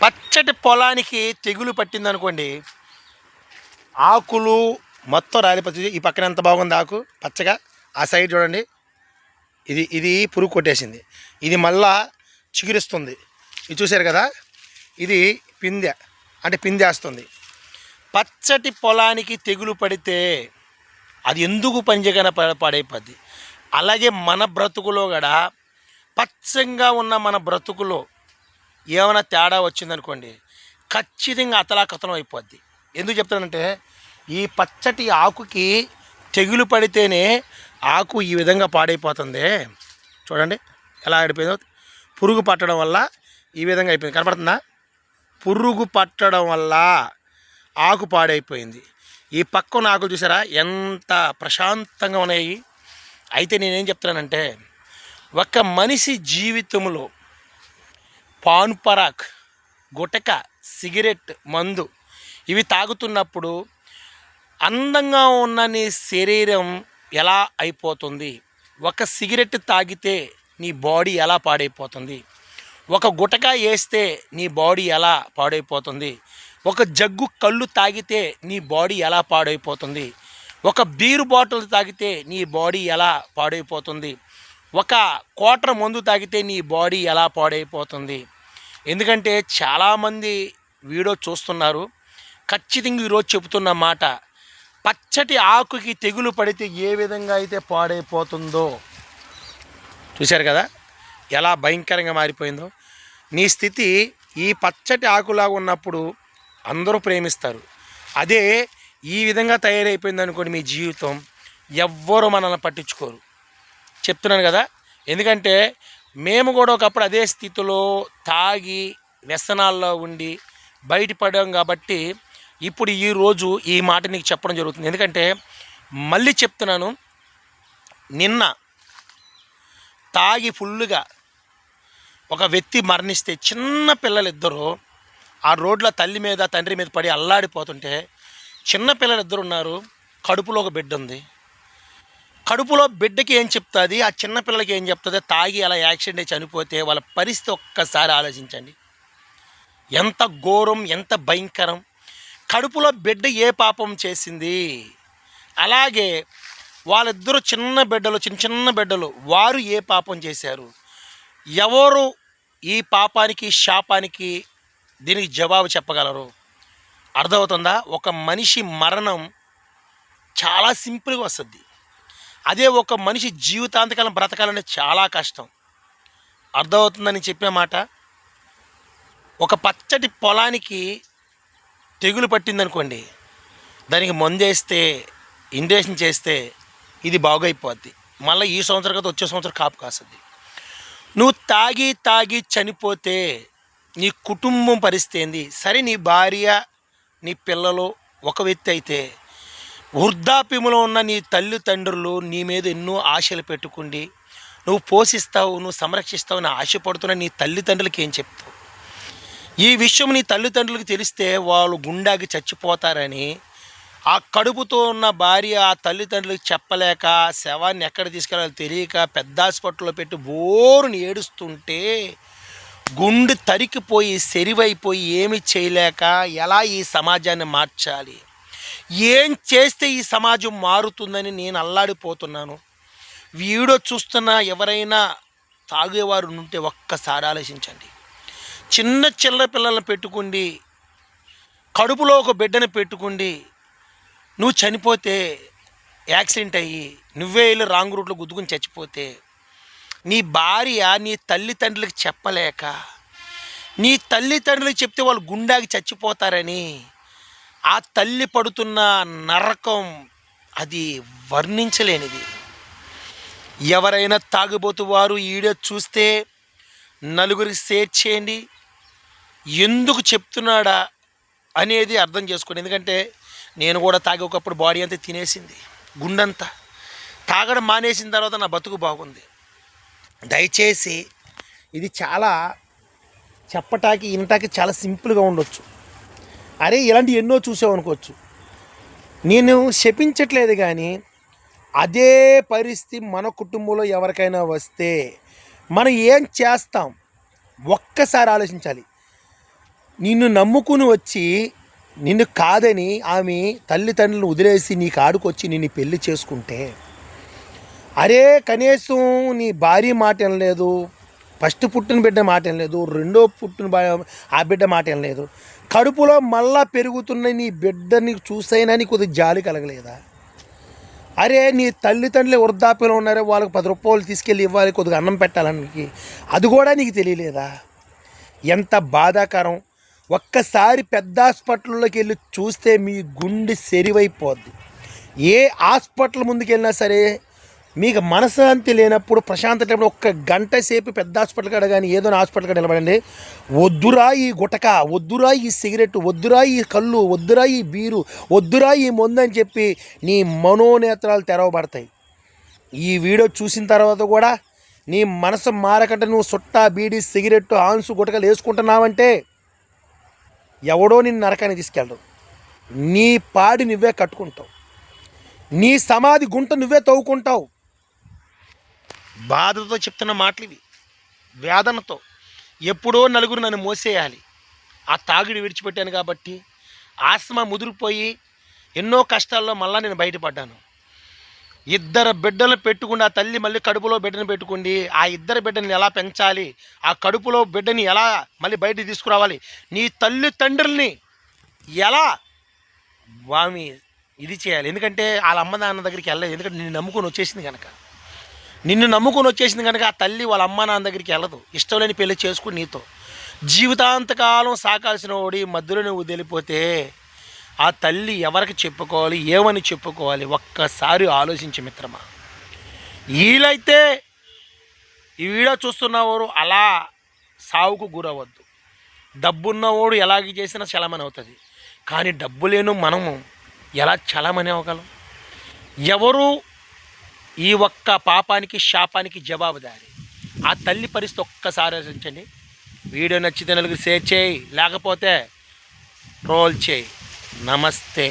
పచ్చటి పొలానికి తెగులు పట్టిందనుకోండి, ఆకులు మొత్తం రాలిపోతుంది. ఈ పక్కన ఎంత బాగుంది ఆకు పచ్చగా, ఆ సైడ్ చూడండి, ఇది ఇది పురుగు కొట్టేసింది. ఇది మళ్ళా చిగురిస్తుంది. ఇది చూశారు కదా, ఇది పిందె, అంటే పిందెస్తుంది. పచ్చటి పొలానికి తెగులు పడితే అది ఎందుకు పనిచేయగానే పాడైపోద్ది. అలాగే మన బ్రతుకులో కూడా పచ్చంగా ఉన్న మన బ్రతుకులో ఏమైనా తేడా వచ్చిందనుకోండి, ఖచ్చితంగా అతలాకతలం అయిపోద్ది. ఎందుకు చెప్తానంటే, ఈ పచ్చటి ఆకుకి తెగులు పడితేనే ఆకు ఈ విధంగా పాడైపోతుంది. చూడండి ఎలా ఆడిపోయిందో. పురుగు పట్టడం వల్ల ఈ విధంగా అయిపోయింది. కనపడుతుందా? పురుగు పట్టడం వల్ల ఆకు పాడైపోయింది. ఈ పక్కన ఆకులు చూసారా ఎంత ప్రశాంతంగా ఉన్నాయి. అయితే నేనేం చెప్తున్నానంటే, ఒక మనిషి జీవితంలో పాన్ పరాక్, గుటక, సిగరెట్, మందు ఇవి తాగుతున్నప్పుడు అందంగా ఉన్న నీ శరీరం ఎలా అయిపోతుంది? ఒక సిగరెట్ తాగితే నీ బాడీ ఎలా పాడైపోతుంది? ఒక గుటక వేస్తే నీ బాడీ ఎలా పాడైపోతుంది? ఒక జగ్గు కళ్ళు తాగితే నీ బాడీ ఎలా పాడైపోతుంది? ఒక బీరు బాటిల్ తాగితే నీ బాడీ ఎలా పాడైపోతుంది? ఒక క్వార్టర్ మందు తాగితే నీ బాడీ ఎలా పాడైపోతుంది? ఎందుకంటే చాలామంది వీడియో చూస్తున్నారు. ఖచ్చితంగా ఈరోజు చెబుతున్న మాట, పచ్చటి ఆకుకి తెగులు పడితే ఏ విధంగా అయితే పాడైపోతుందో చూశారు కదా, ఎలా భయంకరంగా మారిపోయిందో. నీ స్థితి ఈ పచ్చటి ఆకులాగా ఉన్నప్పుడు అందరూ ప్రేమిస్తారు. అదే ఈ విధంగా తయారైపోయింది అనుకోండి మీ జీవితం, ఎవ్వరూ మనల్ని పట్టించుకోరు. చెప్తున్నాను కదా, ఎందుకంటే మేము కూడా ఒకప్పుడు అదే స్థితిలో తాగి వ్యసనాల్లో ఉండి బయటపడాం కాబట్టి ఇప్పుడు ఈరోజు ఈ మాట నీకు చెప్పడం జరుగుతుంది. ఎందుకంటే మళ్ళీ చెప్తున్నాను, నిన్న తాగి ఫుల్లుగా ఒక వ్యక్తి మరణిస్తే చిన్న పిల్లలిద్దరూ ఆ రోడ్లో తల్లి మీద తండ్రి మీద పడి అల్లాడిపోతుంటే, చిన్న పిల్లలిద్దరు ఉన్నారు, కడుపులో ఒక బిడ్డ ఉంది. కడుపులో బిడ్డకి ఏం చెప్తుంది, ఆ చిన్న పిల్లలకి ఏం చెప్తుంది? తాగి అలా యాక్సిడెంట్ అయి చనిపోతే వాళ్ళ పరిస్థితి ఒక్కసారి ఆలోచించండి. ఎంత ఘోరం, ఎంత భయంకరం. కడుపులో బిడ్డ ఏ పాపం చేసింది? అలాగే వాళ్ళిద్దరూ చిన్న బిడ్డలు, చిన్న బిడ్డలు, వారు ఏ పాపం చేశారు? ఎవరు ఈ పాపానికి, శాపానికి, దీనికి జవాబు చెప్పగలరు? అర్థమవుతుందా? ఒక మనిషి మరణం చాలా సింపుల్గా వస్తుంది. అదే ఒక మనిషి జీవితాంతకాలం బ్రతకాలంటే చాలా కష్టం. అర్థమవుతుందని చెప్పే మాట. ఒక పచ్చటి పొలానికి తెగులు పట్టిందనుకోండి, దానికి మందేస్తే, ఇంజెక్షన్ చేస్తే ఇది బాగైపోద్ది. మళ్ళీ ఈ సంవత్సరం కదా వచ్చే సంవత్సరం కాపు కాస్తుంది. నువ్వు తాగి తాగి చనిపోతే నీ కుటుంబం పరిస్థితి ఏంది? సరే, నీ భార్య, నీ పిల్లలు ఒక వ్యక్తి అయితే, వృద్ధాప్యంలో ఉన్న నీ తల్లిదండ్రులు నీ మీద ఎన్నో ఆశలు పెట్టుకుండి నువ్వు పోషిస్తావు, నువ్వు సంరక్షిస్తావు అని ఆశపడుతున్న నీ తల్లిదండ్రులకి ఏం చెప్తావు? ఈ విషయం నీ తల్లిదండ్రులకు తెలిస్తే వాళ్ళు గుండాకి చచ్చిపోతారని ఆ కడుపుతో ఉన్న భార్య ఆ తల్లిదండ్రులకు చెప్పలేక శవాన్ని ఎక్కడ తీసుకెళ్ళాలో తెలియక పెద్ద హాస్పిటల్లో పెట్టి బోరుని ఏడుస్తుంటే, గుండె తరికిపోయి సెరివైపోయి ఏమి చేయలేక ఎలా ఈ సమాజాన్ని మార్చాలి, ఏం చేస్తే ఈ సమాజం మారుతుందని నేను అల్లాడిపోతున్నాను. వీడియో చూస్తున్న ఎవరైనా తాగేవారు ఉంటే ఒక్కసారి ఆలోచించండి. చిన్న చిన్న పిల్లలను పెట్టుకుండి, కడుపులో ఒక బిడ్డను పెట్టుకుండి నువ్వు చనిపోతే, యాక్సిడెంట్ అయ్యి నువ్వే వెళ్ళి రాంగ్ రూట్లో గుద్దుకుని చచ్చిపోతే, నీ భార్య నీ తల్లిదండ్రులకు చెప్పలేక, నీ తల్లిదండ్రులకు చెప్తే వాళ్ళు గుండాకి చచ్చిపోతారని ఆ తల్లి పడుతున్న నరకం అది వర్ణించలేనిది. ఎవరైనా తాగుబోతు వారు ఈ వీడియో చూస్తే నలుగురికి షేర్ చేయండి. ఎందుకు చెప్తున్నాడా అనేది అర్థం చేసుకోండి. ఎందుకంటే నేను కూడా తాగి ఒకప్పుడు బాడీ అంతా తినేసింది, గుండంతా. తాగడం మానేసిన తర్వాత నా బతుకు బాగుంది. దయచేసి ఇది చాలా చెప్పటానికి, వినటానికి చాలా సింపుల్గా ఉండొచ్చు. అరే ఇలాంటి ఎన్నో చూసామనుకోవచ్చు. నేను శపించట్లేదు, కానీ అదే పరిస్థితి మన కుటుంబంలో ఎవరికైనా వస్తే మనం ఏం చేస్తాం ఒక్కసారి ఆలోచించాలి. నిన్ను నమ్ముకుని వచ్చి నిన్ను కాదని ఆమె తల్లిదండ్రులను వదిలేసి నీ కాడుకొచ్చి నిన్ను పెళ్లి చేసుకుంటే, అరే కనీసం నీ భార్య మాట వినలేదు, ఫస్ట్ పుట్టిన బిడ్డ మాట వినలేదు, రెండో పుట్టిన ఆ బిడ్డ మాట వినలేదు, కడుపులో మళ్ళా పెరుగుతున్న నీ బిడ్డని చూసైనా నీ కొద్దిగా జాలి కలగలేదా? అరే నీ తల్లిదండ్రులు వృద్ధాప్యంలో ఉన్నారో వాళ్ళకి 10 రూపాయలు తీసుకెళ్ళి ఇవ్వాలి, కొద్దిగా అన్నం పెట్టాలని, అది కూడా నీకు తెలియలేదా? ఎంత బాధాకరం. ఒక్కసారి పెద్ద హాస్పిటల్లోకి వెళ్ళి చూస్తే మీ గుండె సెరివైపోద్ది. ఏ హాస్పిటల్ ముందుకు వెళ్ళినా సరే మీకు మనశ్శాంతి లేనప్పుడు, ప్రశాంతత ఒక్క గంట సేపు పెద్ద హాస్పిటల్ కాడ కానీ ఏదో హాస్పిటల్ కాడ నిలబడండి, వద్దురా ఈ గుటక, వద్దురా ఈ సిగరెట్, వద్దురా ఈ కళ్ళు, వద్దురా ఈ బీరు, వద్దురా ఈ మందు అని చెప్పి నీ మనోనేత్రాలు తెరవబడతాయి. ఈ వీడియో చూసిన తర్వాత కూడా నీ మనసు మారకంటే నువ్వు సుట్టా బీడి సిగరెట్ ఆన్సు గుటకలు వేసుకుంటున్నావంటే ఎవడో నిన్ను నరకానికి తీసుకెళ్ళడు. నీ పాడి నువ్వే కట్టుకుంటావు, నీ సమాధి గుంట నువ్వే తవ్వుకుంటావు. బాధతో చెప్తున్న మాటలు ఇవి, వేదనతో. ఎప్పుడో నలుగురు నన్ను మోసేయాలి, ఆ తాగుడు విడిచిపెట్టాను కాబట్టి ఆస్మా ముదిరిపోయి ఎన్నో కష్టాల్లో మళ్ళీ నేను బయటపడ్డాను. 2 బిడ్డలు పెట్టుకుని ఆ తల్లి మళ్ళీ కడుపులో బిడ్డను పెట్టుకుండి ఆ 2 బిడ్డని ఎలా పెంచాలి, ఆ కడుపులో బిడ్డని ఎలా మళ్ళీ బయటికి తీసుకురావాలి, నీ తల్లిదండ్రుల్ని ఎలా వామి ఇది చేయాలి. ఎందుకంటే వాళ్ళ అమ్మ నాన్న దగ్గరికి వెళ్ళలేదు, ఎందుకంటే నిన్ను నమ్ముకొని వచ్చేసింది కనుక ఆ తల్లి వాళ్ళ అమ్మ నాన్న దగ్గరికి వెళ్ళదు. ఇష్టం లేని పెళ్లి చేసుకుని నీతో జీవితాంతకాలం సాకాల్సిన వాడి మధ్యలోనే వదిలిపోతే ఆ తల్లి ఎవరికి చెప్పుకోవాలి, ఏమని చెప్పుకోవాలి? ఒక్కసారి ఆలోచించి మిత్రమా. వీలైతే ఈ వీడియో చూస్తున్నవారు అలా సావుకు గురవద్దు. డబ్బున్నవాడు ఎలాగ చేసినా చలమని అవుతుంది, కానీ డబ్బు లేను మనము ఎలా చలమని అవ్వగలం? ఎవరు ఈ ఒక్క పాపానికి శాపానికి జవాబుదారి? ఆ తల్లి పరిస్థితి ఒక్కసారి ఆలోచించండి. వీడియో నచ్చితే నలుగురు షేర్ చేయి, లేకపోతే ట్రోల్ చేయి. నమస్తే.